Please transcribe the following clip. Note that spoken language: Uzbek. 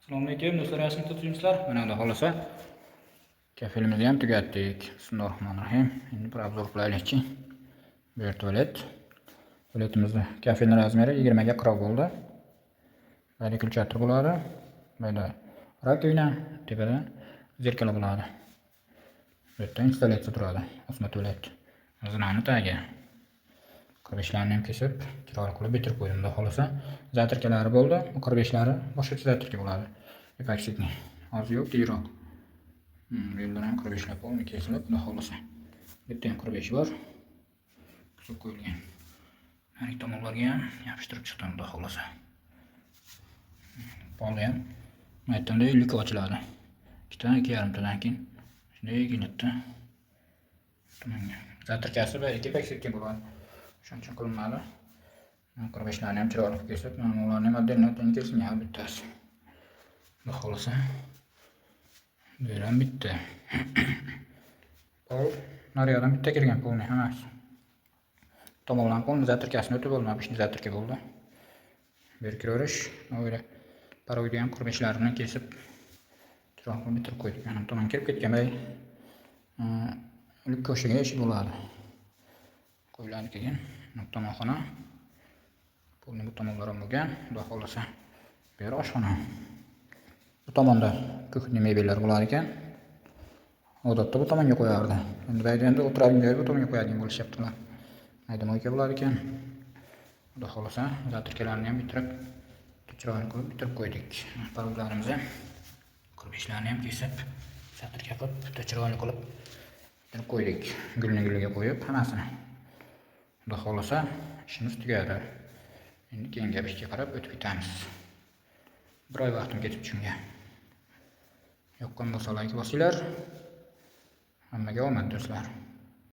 Assalomu alaykum do'stlar, yaxshimi tutibsizlar? Mana Xudo xolasa kafelimizni ham tugatdik. Bismillahirrohmanirrohim. Endi bir obzor qilaylikchi. Bu yer tualet. Tualetimizda kafelning razmeri 20 ga 40 bo'ldi. Mana kulchatir bo'ladi. Mana rakovina, tepada zerkalo bo'ladi. Bu yerda installyatsiya turadi. Osma tualet. Zinani tagi. Qirg'ichlarni ham kesib, chiroyli qilib bitirib qo'ydim. Xudo xolasa zatirkalari bo'ldi. Bu qirg'ichlari boshqacha zatirka bo'ladi. Epaksikni. Hozir yo'q, tezroq. Yo'ldan ham qirg'ichlar bo'lmi kesilib, xudo xolasa. Bu yerda ham qirg'ich bor. Kesib qo'yilgan. Har ikki tomonlarga ham yopishtirib chiqdim, xudo xolasa. Poli ham aytganda illik ochiladi. 2,5tadan keyin shunday kelinadi. Zatirkasi va epaksikka bo'ladi. Shuning uchun qilinmadi. Qirg'ichlarni ham chiroyli qilib kesib, ularni ham отдельно kesilgan bittasi. Xudo xolasa. Bu ham bitta. Pol nariyadan bitta kirgan polni hammasi. Tomondan polni zatirkasini o'tib bo'lmadi, ishni zatirka bo'ldi. Bu yer kiraverish, o'yla paroyda ham qirg'ichlarini kesib chiroyli bitirib qo'ydik. Mana tomon kirib ketganday ilk ko'shiga ish bo'ladi. Qo'yiladi keyin tomonxona. Polni bu tomonlar ham bo'lgan, xudo xolasa. Bu yer oshxona. Bu tomonda ko'kni mebellar bo'lar ekan. Odatda bu tomonga qo'yardi. Endi endi o'tiradigan joy bu tomonga qo'yadigan bo'lishyaptilar. Mayda moyka bo'lar ekan. Xudo xolasa zatirkalarni ham bitirib, chiroyli qilib bitirib qo'ydik. Parollarimizni qirg'ichlarni ham kesib, zatirka qilib, bitta chiroyli qilib bitirib qo'ydik. Gulliga qo'yib hammasini. Xudo xolasa ishimiz tugadi. Endi keyingi ishga qarab o'tib ketamiz. Bir oy vaqtim ketib shunga. Yoqqan bo'lsa like bosinglar. Hammaga omad do'stlar.